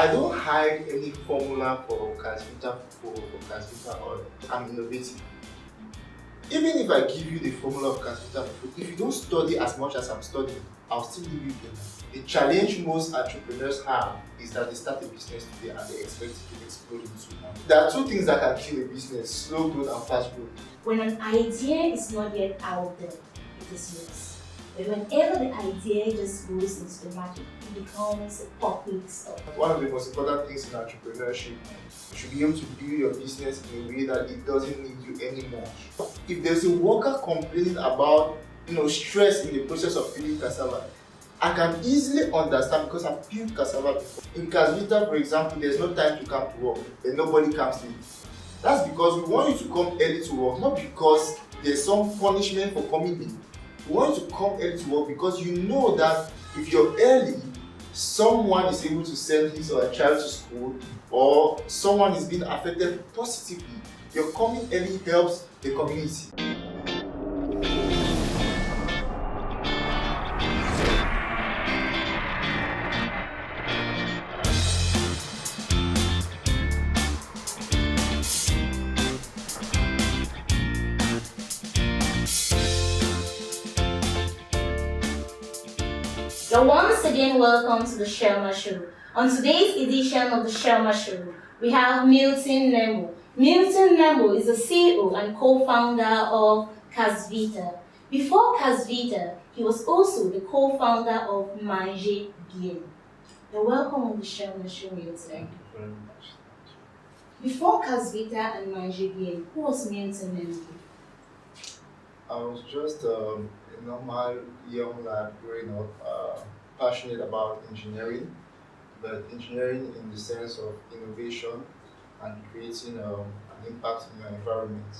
I don't hide any formula for Cassvita Fufu or for Cassvita oil. I'm innovative. Even if I give you the formula of Cassvita Fufu, if you don't study as much as I'm studying, I'll still give you better. The challenge most entrepreneurs have is that they start a business today and they expect it to explode in 2 months. There are 2 things that can kill a business: slow growth and fast growth. When an idea is not yet out there, it is yours. But whenever the idea just goes into the market, it becomes a public stuff. One of the most important things in entrepreneurship, you should be able to build your business in a way that it doesn't need you anymore. If there's a worker complaining about stress in the process of peeling cassava, I can easily understand because I've peeled cassava before. In Cassvita, for example, there's no time to come to work and nobody comes late. That's because we want you to come early to work, not because there's some punishment for coming late. We want you to come early to work because you know that if you're early, someone is able to send his or her child to school, or someone is being affected positively. Your coming early helps the community. So once again, welcome to the Shelma Show. On today's edition of the Shelma Show, we have Milton Nembo. Milton Nembo is the CEO and co-founder of Cassvita. Before Cassvita, he was also the co-founder of Manger Bien. You're welcome on the Shelma Show, Milton. Thank you very much. Before Cassvita and Manger Bien, who was Milton Nembo? I was just a normal young lad growing up, passionate about engineering, but engineering in the sense of innovation and creating an impact in your environment.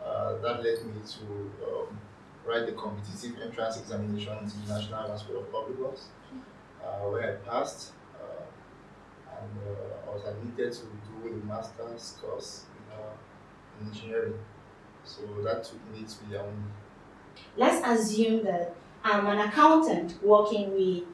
That led me to write the competitive entrance examinations in the National Advanced School of Public Works, where I passed, and I was admitted to do a master's course in engineering. So that took me to Yaoundé. Let's assume that I'm an accountant working with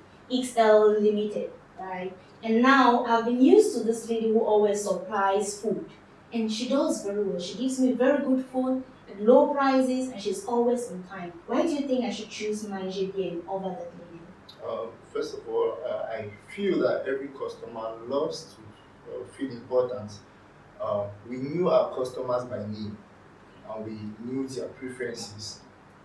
XL Limited, right? And now I've been used to this lady who always supplies food. And she does very well. She gives me very good food at low prices and she's always on time. Why do you think I should choose Manger Bien over that lady? First of all, I feel that every customer loves to feel important. We knew our customers by name and we knew their preferences.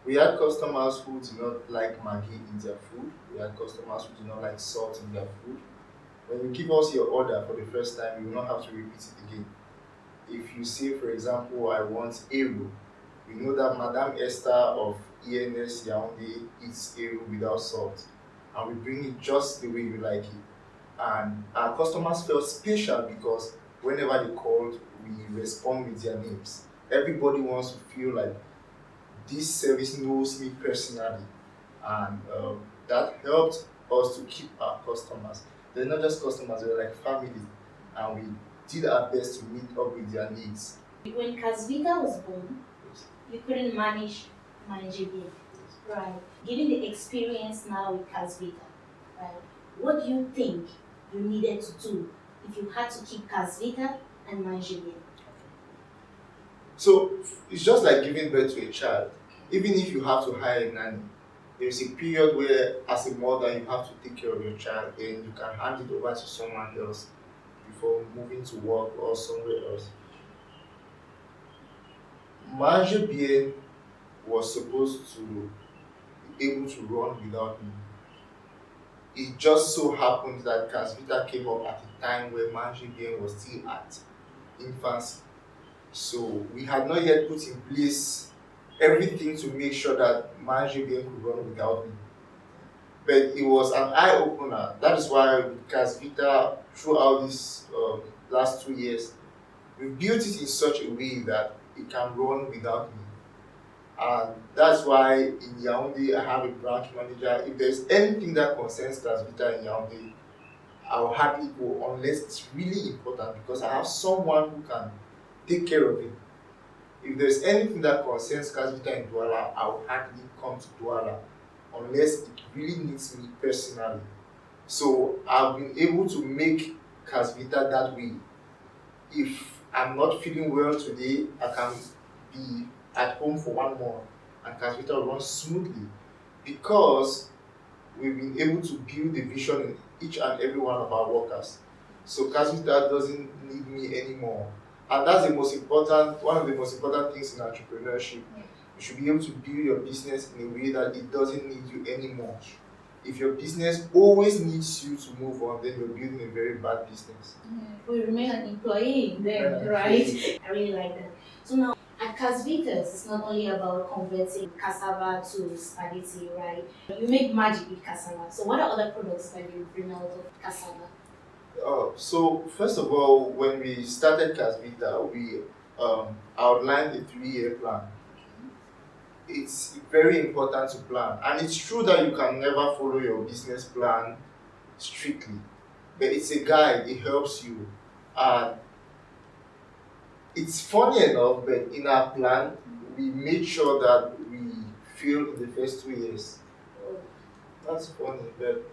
We had customers who did not like Maggi in their food. We had customers who did not like salt in their food. When you give us your order for the first time, you will not have to repeat it again. If you say, for example, I want Eru, we know that Madame Esther of ENS Yaoundé eats Eru without salt. And we bring it just the way you like it. And our customers felt special because whenever they called, we respond with their names. Everybody wants to feel like this service knows me personally, and that helped us to keep our customers. They're not just customers, they're like family, and we did our best to meet up with their needs. When Cassvita was born, you couldn't manage Manger Bien, right? Given the experience now with Cassvita, right? What do you think you needed to do if you had to keep Cassvita and Manger Bien? So it's just like giving birth to a child. Even if you have to hire a nanny, there's a period where, as a mother, you have to take care of your child, and you can hand it over to someone else before moving to work or somewhere else. Manger Bien was supposed to be able to run without me. It just so happened that Cassvita came up at a time where Manger Bien was still at infancy. So we had not yet put in place everything to make sure that Manger Bien could run without me. But it was an eye-opener. That is why with Cassvita, throughout these last 2 years, we built it in such a way that it can run without me. And that's why in Yaoundé, I have a branch manager. If there's anything that concerns Cassvita in Yaoundé, I'll hardly go unless it's really important because I have someone who can take care of it. If there's anything that concerns Cassvita in Douala, I'll hardly come to Douala unless it really needs me personally. So I've been able to make Cassvita that way. If I'm not feeling well today, I can be at home for 1 month and Cassvita will run smoothly because we've been able to build the vision in each and every one of our workers. So Cassvita doesn't need me anymore. And that's one of the most important things in entrepreneurship. You should be able to build your business in a way that it doesn't need you anymore. If your business always needs you to move on, then you're building a very bad business. We remain an employee then, right? I really like that. So now, at Cassvitas, it's not only about converting cassava to spaghetti, right? You make magic with cassava. So what are other products that you bring out of cassava? So first of all, when we started Cassvita, we outlined a 3-year plan. It's very important to plan, and it's true that you can never follow your business plan strictly, but it's a guide. It helps you, and it's funny enough, but in our plan, we made sure that we fail in the first 2 years. That's funny, but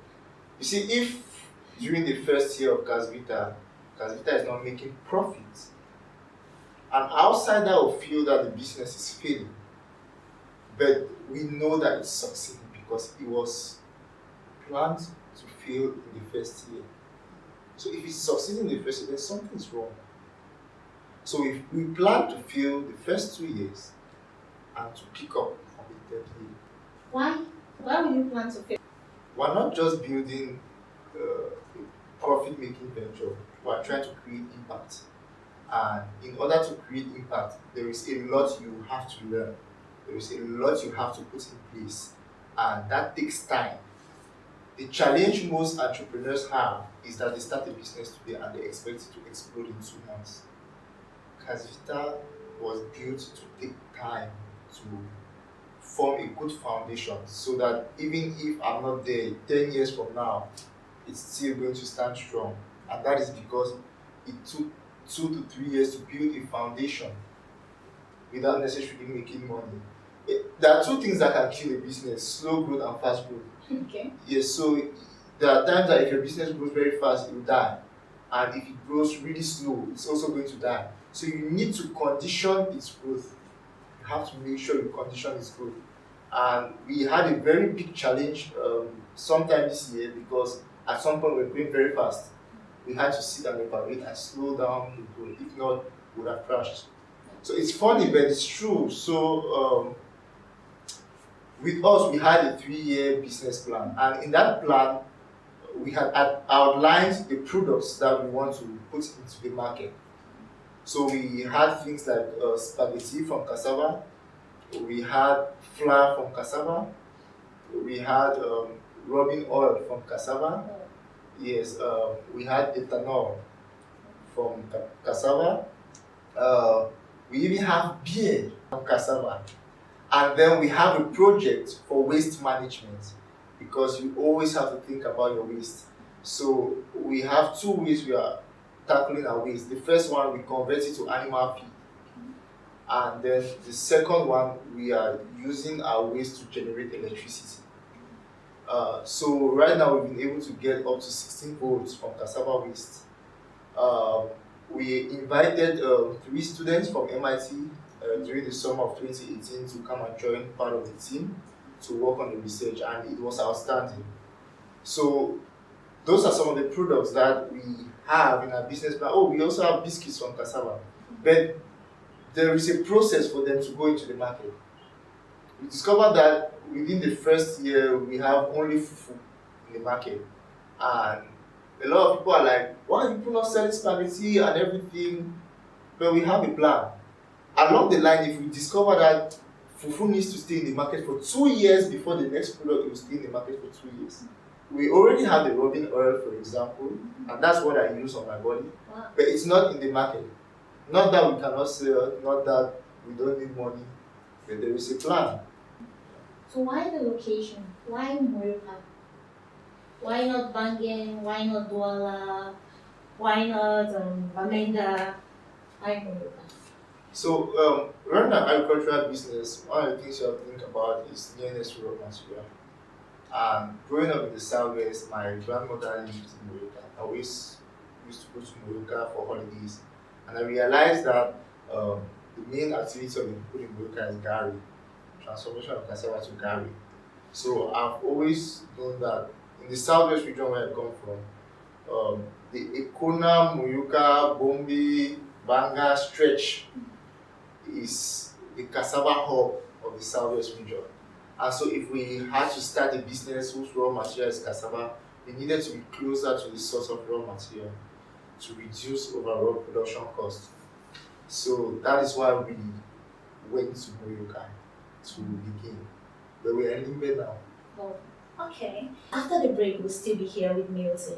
you see, if during the first year of Cassvita is not making profit, an outsider will feel that the business is failing. But we know that it's succeeding because it was planned to fail in the first year. So if it's succeeding in the first year, then something's wrong. So if we plan to fail the first 2 years and to pick up from the third year. Why? Why would you plan to fail? We're not just building a profit-making venture. We're trying to create impact. And in order to create impact, there is a lot you have to learn. There is a lot you have to put in place, and that takes time. The challenge most entrepreneurs have is that they start a business today and they expect it to explode in 2 months. Cassvita was built to take time to form a good foundation so that even if I'm not there 10 years from now, it's still going to stand strong. And that is because it took 2 to 3 years to build a foundation without necessarily making money. There are 2 things that can kill a business: slow growth and fast growth. Okay. Yes, so there are times that if your business grows very fast, it will die. And if it grows really slow, it's also going to die. So you need to condition its growth. You have to make sure you condition its growth. And we had a very big challenge sometime this year because at some point we were going very fast. We had to sit and evaluate and slow down the growth. If not, we would have crashed. So it's funny, but it's true. So with us, we had a 3-year business plan, and in that plan, we had outlined the products that we want to put into the market. So we had things like spaghetti from cassava, we had flour from cassava, we had rubbing oil from cassava. Yes, we had ethanol from cassava. We even have beer from cassava. And then we have a project for waste management because you always have to think about your waste. So we have 2 ways we are tackling our waste. The first one, we convert it to animal feed. And then the second one, we are using our waste to generate electricity. So right now we've been able to get up to 16 volts from cassava waste. We invited 3 students from MIT during the summer of 2018 to come and join part of the team to work on the research, and it was outstanding. So those are some of the products that we have in our business plan. Oh, we also have biscuits from cassava, but there is a process for them to go into the market. We discovered that within the first year we have only fufu in the market, and a lot of people are like, why are people not selling spaghetti and everything? But we have a plan. Along the line, if we discover that fufu needs to stay in the market for 2 years before the next product will stay in the market for 2 years. We already have the rubbing oil, for example, and that's what I use on my body, but it's not in the market. Not that we cannot sell, not that we don't need money, but there is a plan. So why the location? Why Morioka? Why not Bangen? Why not Douala? Why not Bamenda? Why Morioka? So, running an agricultural business, one of the things you have to think about is nearness to raw material. And growing up in the Southwest, my grandmother lived in America. I always used to go to Moroka for holidays, and I realized that the main activity of the people in Moroka is Gari, transformation of cassava to Gari. So I've always known that in the southwest region where I come from, the Ekona, Muyuka, Bombi, Banga stretch is the cassava hub of the southwest region. And so if we had to start a business whose raw material is cassava, we needed to be closer to the source of raw material to reduce overall production cost. So that is why we went to Muyuka to begin. But we're ending there now. Oh, okay. After the break, we'll still be here with Milton.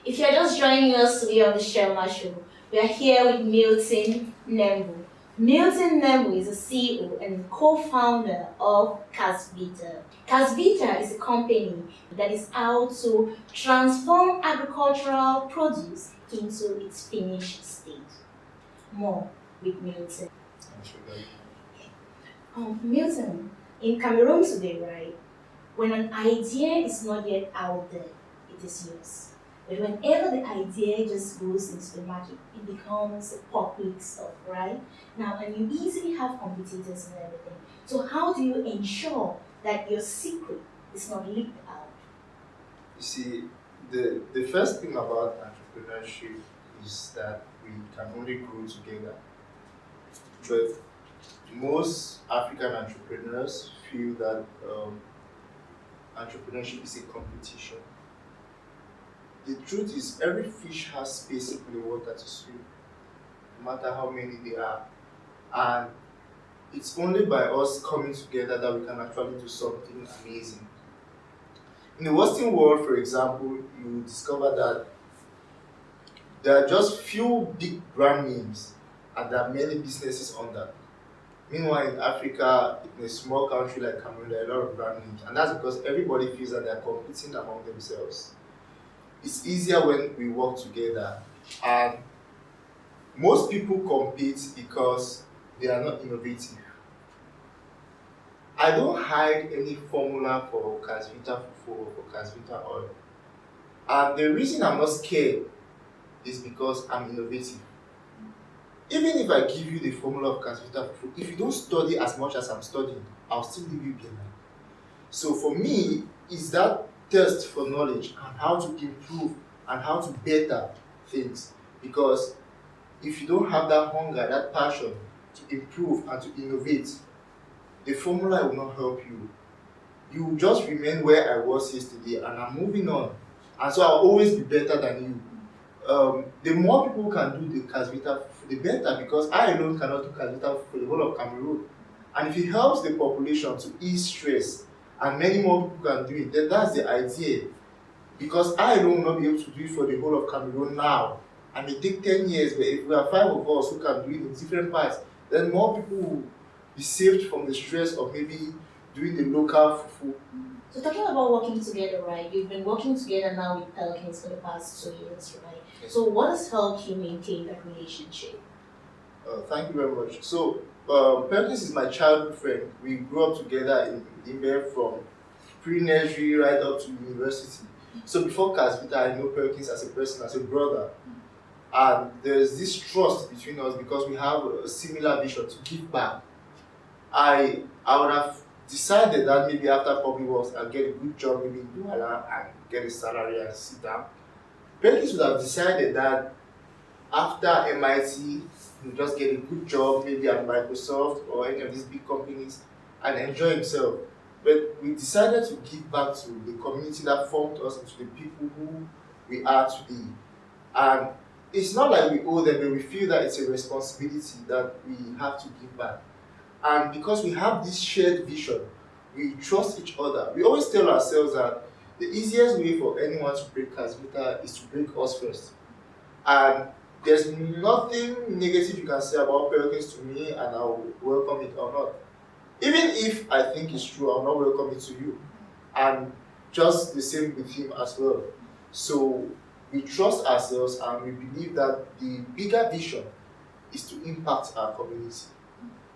If you're just joining us today on the Shelma Show, we are here with Milton Nembo. Milton Nembo is the CEO and co-founder of Cassvita. Cassvita is a company that is out to transform agricultural produce into its finished state. More with Milton. Milton, in Cameroon today, right, when an idea is not yet out there, it is yours. But whenever the idea just goes into the market, it becomes public stuff, right? Now, and you easily have competitors and everything. So how do you ensure that your secret is not leaked out? You see, the first thing about entrepreneurship is that we can only grow together. But most African entrepreneurs feel that entrepreneurship is a competition. The truth is, every fish has space in the water to swim, no matter how many there are. And it's only by us coming together that we can actually do something amazing. In the Western world, for example, you discover that there are just few big brand names and there are many businesses under. Meanwhile, in Africa, in a small country like Cameroon, there are a lot of brand names, and that's because everybody feels that they are competing among themselves. It's easier when we work together, and most people compete because they are not innovative. I don't hide any formula for Cassvita Fufu or for Cassvita oil, and the reason I'm not scared is because I'm innovative. Even if I give you the formula of Cassvita Fufu, if you don't study as much as I'm studying, I'll still leave you behind. So for me, it's that thirst for knowledge and how to improve and how to better things. Because if you don't have that hunger, that passion to improve and to innovate, the formula will not help you. You will just remain where I was yesterday and I'm moving on. And so I'll always be better than you. The more people can do the Cassvita, the better, because I alone cannot do Cassvita for the whole of Cameroon. And if it helps the population to ease stress, and many more people can do it, then that's the idea. Because I alone will not be able to do it for the whole of Cameroon now. I may take 10 years, but if we are 5 of us who can do it in different parts, then more people will be saved from the stress of maybe doing the local fufu. So talking about working together, right? You've been working together now with Pelicans for the past 2 years, right? Yes. So what has helped you maintain that relationship? Thank you very much. So Pelicans is my childhood friend. We grew up together in Nembo from pre-nursery right up to university. So before Cassvita, I know Pelicans as a person, as a brother. And there's this trust between us because we have a similar vision to give back. I would have decided that maybe after public works I'll get a good job maybe in Douala and get a salary and sit down. Pelicans would have decided that after MIT, you just get a good job maybe at Microsoft or any of these big companies and enjoy himself. But we decided to give back to the community that formed us into the people who we are today. And it's not like we owe them, but we feel that it's a responsibility that we have to give back. And because we have this shared vision, we trust each other. We always tell ourselves that the easiest way for anyone to break Cassvita is to break us first. And there's nothing negative you can say about Pelicans to me, and I'll welcome it or not. Even if I think it's true, I'll not welcome it to you. And just the same with him as well. So we trust ourselves and we believe that the bigger vision is to impact our community.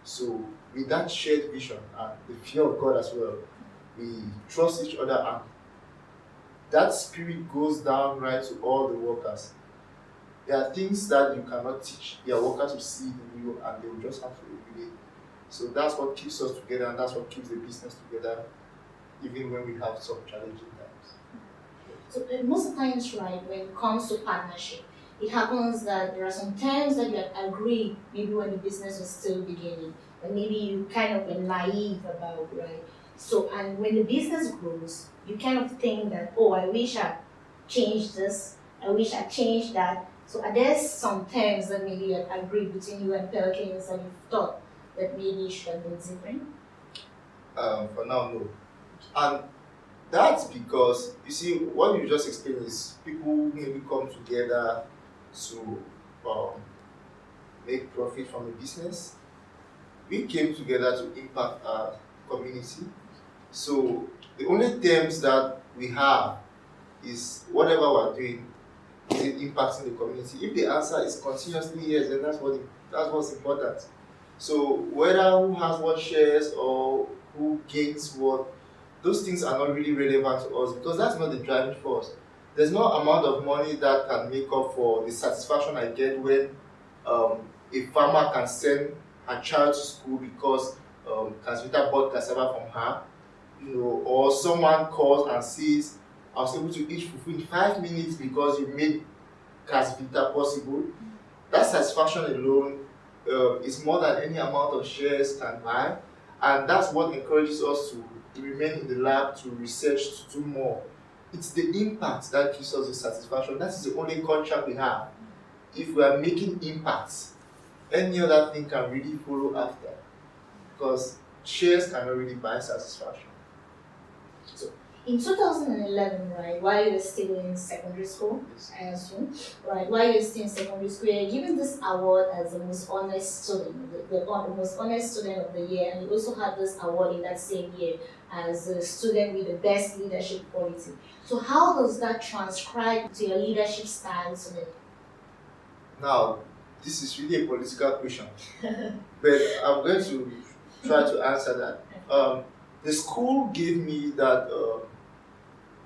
So with that shared vision and the fear of God as well, we trust each other, and that spirit goes down right to all the workers. There are things that you cannot teach your workers to see in you, and they will just have to obey. So that's what keeps us together, and that's what keeps the business together, even when we have some challenging times. So most of the times, right, when it comes to partnership, it happens that there are some terms that you had agreed maybe when the business was still beginning, and maybe you kind of were naive about, right? So, and when the business grows, you kind of think that, oh, I wish I changed this, I wish I changed that. So, are there some terms that maybe you had agreed between you and Perkins that you thought that maybe should have been different? For now, no. And that's because, you see, what you just explained is people maybe come together to um, make profit from a business. We came together to impact our community. So the only terms that we have is whatever we're doing, is it impacting the community? If the answer is continuously yes, then that's what's important. So whether who has what shares or who gains what, those things are not really relevant to us because that's not the driving force. There's no amount of money that can make up for the satisfaction I get when a farmer can send her child to school because Cassvita bought cassava from her, or someone calls and says, I was able to eat fufu in 5 minutes because you made Cassvita possible. That satisfaction alone is more than any amount of shares can buy, and that's what encourages us to remain in the lab, to research, to do more. It's the impact that gives us the satisfaction. That is the only contract we have. If we are making impacts, any other thing can really follow after, because shares cannot really buy satisfaction. So in 2011, right, while you were still in secondary school, Yes. I assume, right, while you were still in secondary school, you were given this award as the most honest student, the most honest student of the year, and you also had this award in that same year as a student with the best leadership quality. So how does that transcribe to your leadership style today? Now, this is really a political question, but I'm going to try to answer that. The school gave me that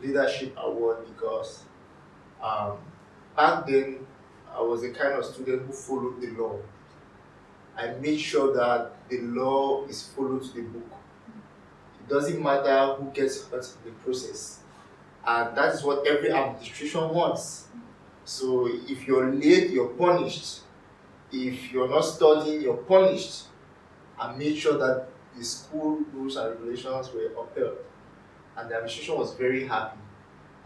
leadership award because back then I was the kind of student who followed the law. I made sure that the law is followed to the book. It doesn't matter who gets hurt in the process. And that is what every administration wants. So if you're late, you're punished. If you're not studying, you're punished. I made sure that the school rules and regulations were upheld. And the administration was very happy,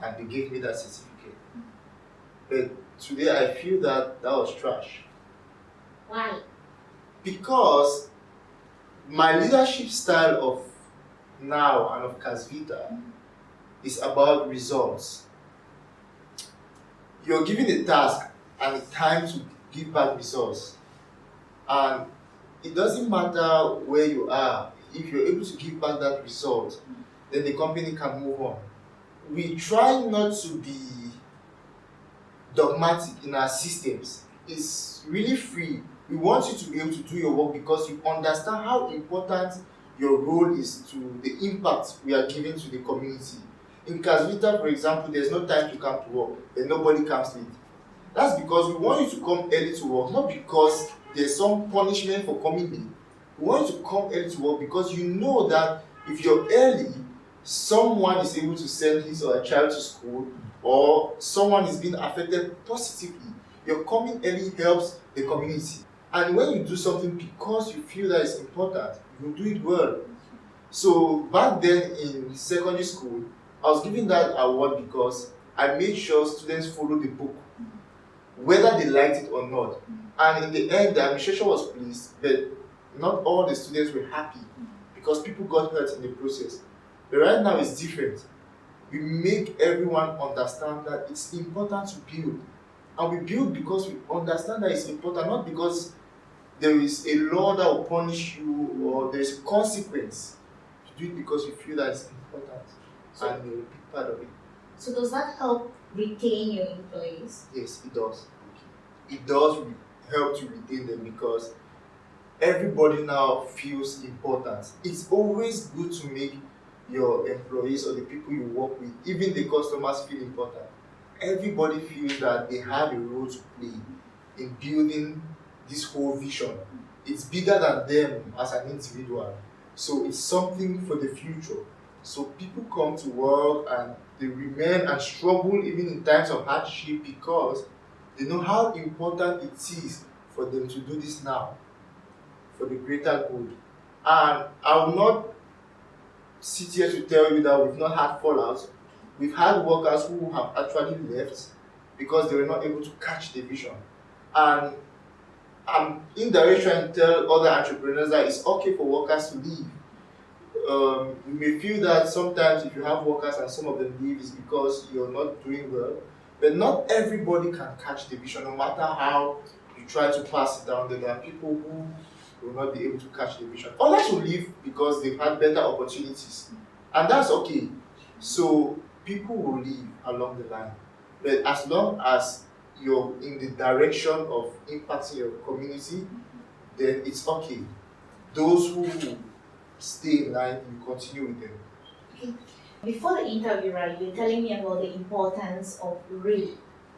and they gave me that certificate. But today I feel that that was trash. Why? Because my leadership style of now and of Cassvita is about results. You're given a task and a time to give back results. And it doesn't matter where you are, if you're able to give back that result, then the company can move on. We try not to be dogmatic in our systems. It's really free. We want you to be able to do your work because you understand how important your role is to the impact we are giving to the community. In Cassvita, for example, there's no time to come to work and nobody comes late. That's because we want you to come early to work, not because there's some punishment for coming late. We want you to come early to work because you know that if you're early, someone is able to send his or her child to school, or someone is being affected positively. Your coming early helps the community. And when you do something because you feel that it's important, you do it well. So back then in secondary school, I was given that award because I made sure students follow the book, whether they liked it or not. And in the end, the administration was pleased, but not all the students were happy because people got hurt in the process. But right now it's different. We make everyone understand that it's important to build. And we build because we understand that it's important, not because there is a law that will punish you or there is a consequence. You do it because you feel that it's important and you're a big part of it. So does that help retain your employees? Yes, it does. It does help to retain them because everybody now feels important. It's always good to make your employees or the people you work with, even the customers, feel important. Everybody feels that they have a role to play in building this whole vision. It's bigger than them as an individual. So it's something for the future. So people come to work and they remain and struggle even in times of hardship because they know how important it is for them to do this now for the greater good. And I will not sit here to tell you that we've not had fallouts. We've had workers who have actually left because they were not able to catch the vision. And I'm indirectly trying to tell other entrepreneurs that it's okay for workers to leave. You may feel that sometimes if you have workers and some of them leave, it's because you're not doing well. But not everybody can catch the vision, no matter how you try to pass it down. There are people who will not be able to catch the vision. Others will leave because they've had better opportunities. And that's okay. So people will leave along the line. But as long as you're in the direction of impacting your community, then it's okay. Those who stay in line, you continue with them. Okay. Before the interview, right, you were telling me about the importance of read.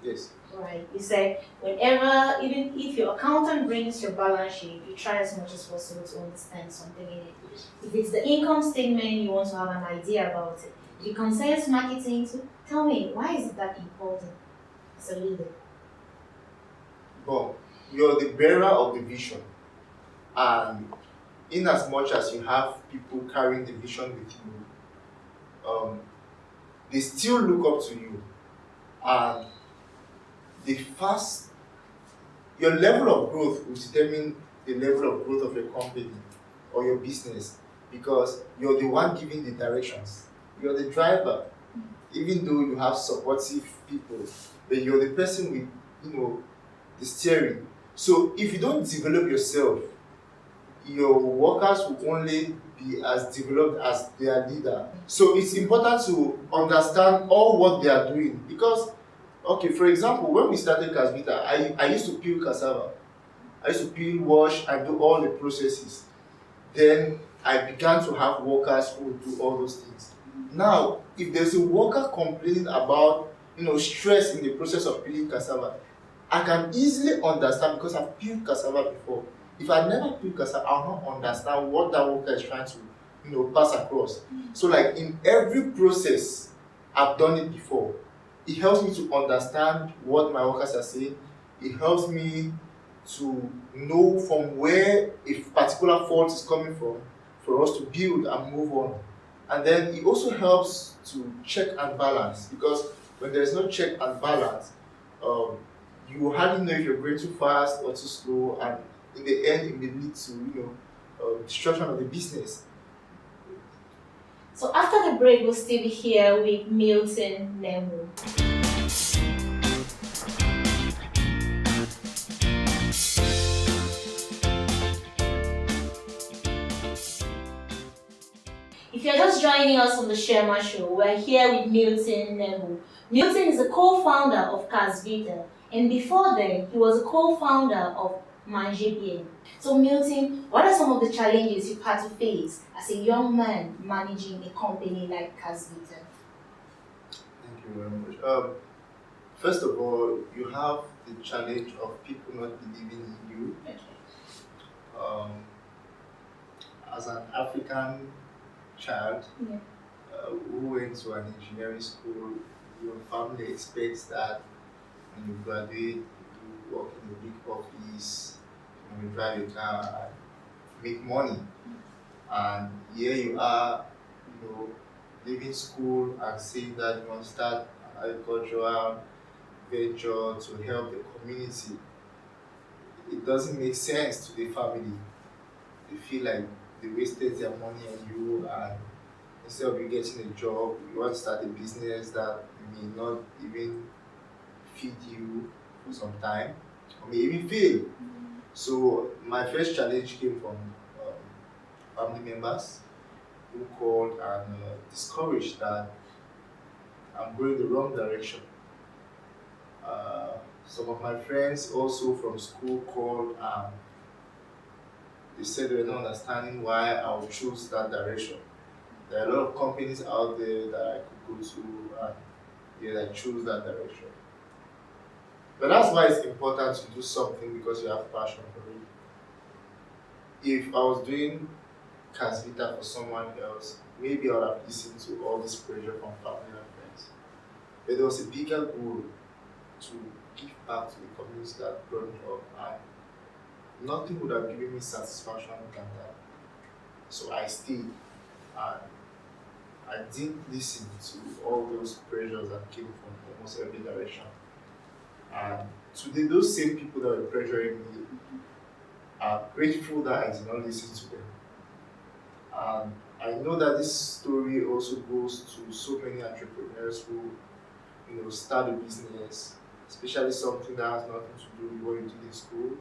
Yes. Right. You said whenever, even if your accountant brings your balance sheet, you try as much as possible to understand something in it. If it's the income statement, you want to have an idea about it. If it concerns marketing, so tell me, why is it that important as a leader? But you're the bearer of the vision. And in as much as you have people carrying the vision with you, they still look up to you. And your level of growth will determine the level of growth of your company or your business because you're the one giving the directions. You're the driver, even though you have supportive people, but you're the person with, the steering. So if you don't develop yourself, your workers will only be as developed as their leader. So it's important to understand all what they are doing because, okay, for example, when we started Cassvita, I used to peel cassava. I used to peel, wash, and do all the processes. Then I began to have workers who would do all those things. Now, if there's a worker complaining about, stress in the process of peeling cassava, I can easily understand because I've peeled cassava before. If I never peeled cassava, I'll not understand what that worker is trying to, pass across. So, like in every process, I've done it before. It helps me to understand what my workers are saying. It helps me to know from where a particular fault is coming from for us to build and move on. And then it also helps to check and balance because when there's no check and balance, you hardly know if you're going too fast or too slow, and in the end, it may lead to destruction of the business. So after the break, we'll still be here with Milton Nembo. If you're just joining us on the Sherma Show, we're here with Milton Nembo. Milton is a co-founder of Cassvita, and before then, he was a co-founder of Manjibien. So Milton, what are some of the challenges you've had to face as a young man managing a company like Cassvita? Thank you very much. First of all, you have the challenge of people not believing in you. Okay. As an African child Yeah. who went to an engineering school, your family expects that when you graduate, you work in a big office, you drive a car, and make money. And here you are, leaving school and saying that you want to start an agricultural venture to help the community. It doesn't make sense to the family. They feel like they wasted their money on you, and instead of you getting a job, you want to start a business that may not even feed you for some time, or may even fail. So my first challenge came from family members who called and discouraged that I'm going the wrong direction. Some of my friends also from school called and They said they were not understanding why I would choose that direction. There are a lot of companies out there that I could go to, and yeah, I choose that direction. But that's why it's important to do something because you have passion for it. If I was doing Cassvita for someone else, maybe I would have listened to all this pressure from family and friends. But there was a bigger goal to give back to the community that brought me up, and nothing would have given me satisfaction than that. So I stayed, and I didn't listen to all those pressures that came from almost every direction. And today, those same people that were pressuring me are grateful that I did not listen to them. And I know that this story also goes to so many entrepreneurs who, start a business, especially something that has nothing to do with what you did in school.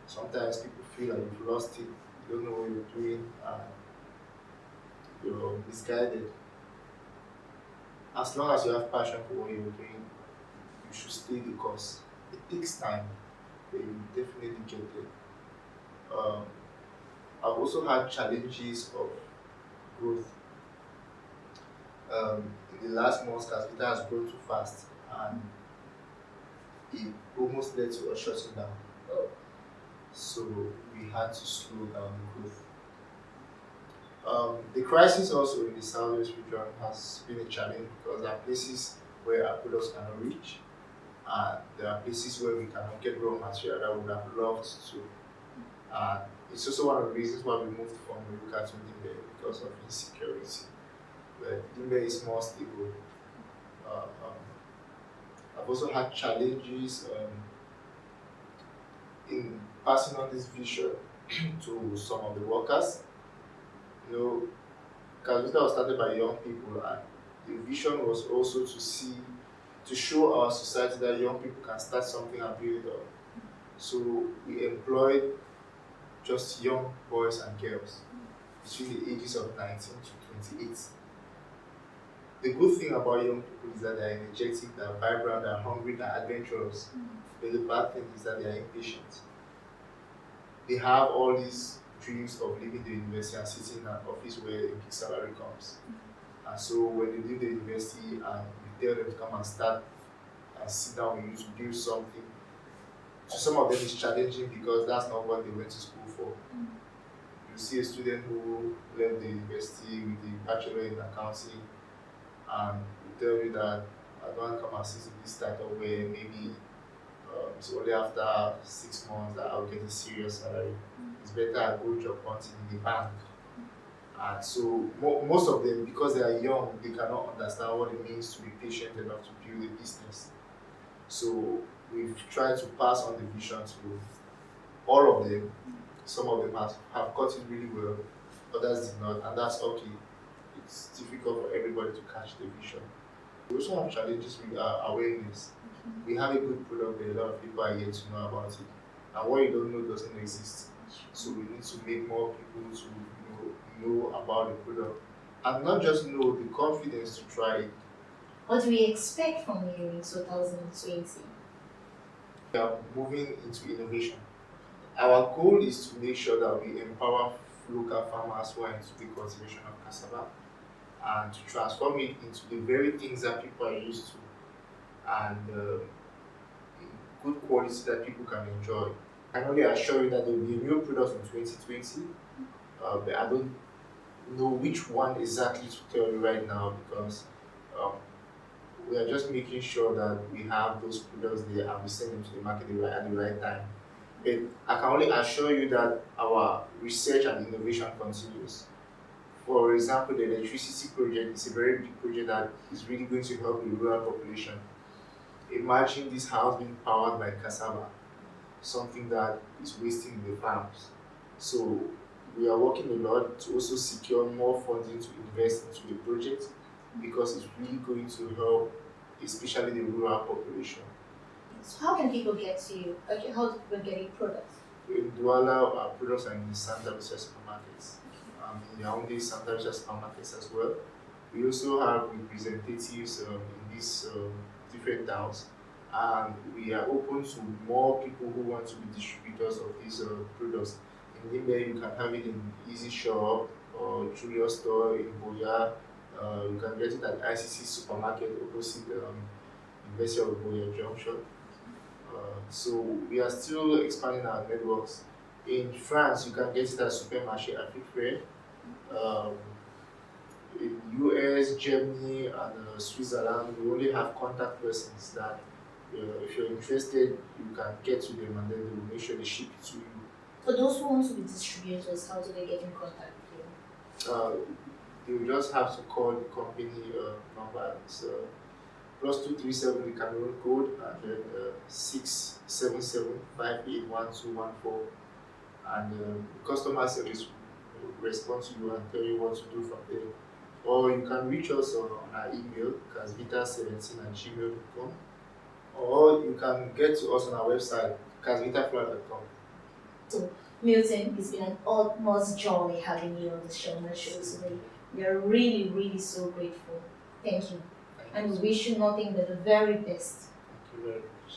Sometimes people feel like you've lost it, you don't know what you're doing, and you're misguided. As long as you have passion for what you're doing, you should stay the course. It takes time, but you will definitely get there. Um, I've also had challenges of growth. In the last months, Cassvita has grown too fast, and it almost led to us shutting down. So we had to slow down the growth. The crisis also in the southwest region has been a challenge because there are places where our products cannot reach, and there are places where we cannot get raw material that we would have loved to. And it's also one of the reasons why we moved from Maruka to Nimbe because of insecurity. But Nimbe is more stable. Uh, um, I've also had challenges in passing on this vision to some of the workers. You know, Cassvita was started by young people, and the vision was also to show our society that young people can start something and build it up. So we employed just young boys and girls between the ages of 19 to 28. The good thing about young people is that they're energetic, they're vibrant, they're hungry, they're adventurous. But the bad thing is that they're impatient. They have all these dreams of leaving the university and sitting in an office where a big salary comes. And so when they leave the university and you tell them to come and start and sit down with you to build something, to some of them it's challenging because that's not what they went to school for. You see a student who left the university with a bachelor in accounting and will tell you that I don't come and sit in this startup where maybe it's only after 6 months that I'll get a serious salary. It's better I go job hunting in the bank. And so most of them, because they are young, they cannot understand what it means to be patient enough to build a business. So we've tried to pass on the vision to all of them. Some of them have caught it really well, others did not, and that's okay. It's difficult for everybody to catch the vision. We also have challenges with our awareness. We have a good product, but a lot of people are yet to know about it. And what you don't know doesn't exist. So we need to make more people to know about the product. And not just know, the confidence to try it. What do we expect from you in 2020? We are moving into innovation. Our goal is to make sure that we empower local farmers who are into the cultivation of cassava and to transform it into the very things that people are used to and in good quality that people can enjoy. I can only assure you that there will be a new product in 2020, but I don't know which one exactly to tell you right now because um, we are just making sure that we have those products there and we send them to the market at the right time. But I can only assure you that our research and innovation continues. For example, the electricity project is a very big project that is really going to help the rural population. Imagine this house being powered by cassava, something that is wasting in the farms. So we are working a lot to also secure more funding to invest into the project because it's really going to help, especially the rural population. So how can people get to you? Okay, how do people get your products? In Douala, our products are in the Santa Lucia supermarkets, in Yaoundé Santa Lucia supermarkets as well. We also have representatives in these different towns, and we are open to more people who want to be distributors of these products in In Nimbe, you can have it in Easy Shop or Julius Store in Boya. You can get it at ICC Supermarket opposite University of Boya Junction. So we are still expanding our networks. In France, you can get it at Supermarché Afrique. Um, in US, Germany, and Switzerland, we only have contact persons that if you're interested, you can get to them and then they will make sure they ship it to you. For those who want to be distributors, how do they get in contact with you? They will just have to call the company number. It's +237 the Cameroon code and then 677581214, and customer service will respond to you and tell you what to do from there. Or you can reach us on our email, cassvita17@gmail.com, or you can get to us on our website, cassvitaflour.com. So, Milton, it's been an utmost joy having you on the Shoma Show today. We are really, really so grateful. Thank you. And we wish you nothing but the very best. Thank you very much.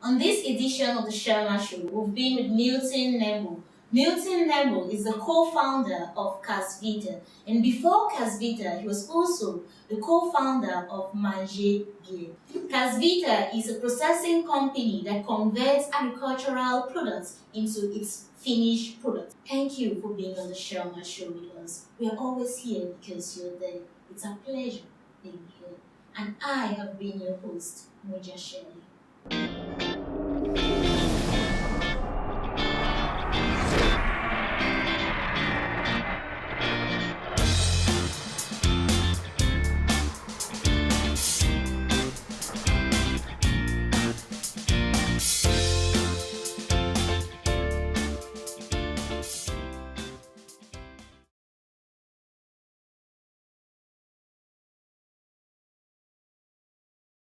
On this edition of the Sherma Show, we've been with Milton Nembo. Milton Nembo is the co-founder of Cassvita, and before Cassvita, he was also the co-founder of Manger Beer. Cassvita is a processing company that converts agricultural products into its finished product. Thank you for being on the Sherma Show with us. We are always here because you're there. It's a pleasure being here. And I have been your host, Moja Shelley.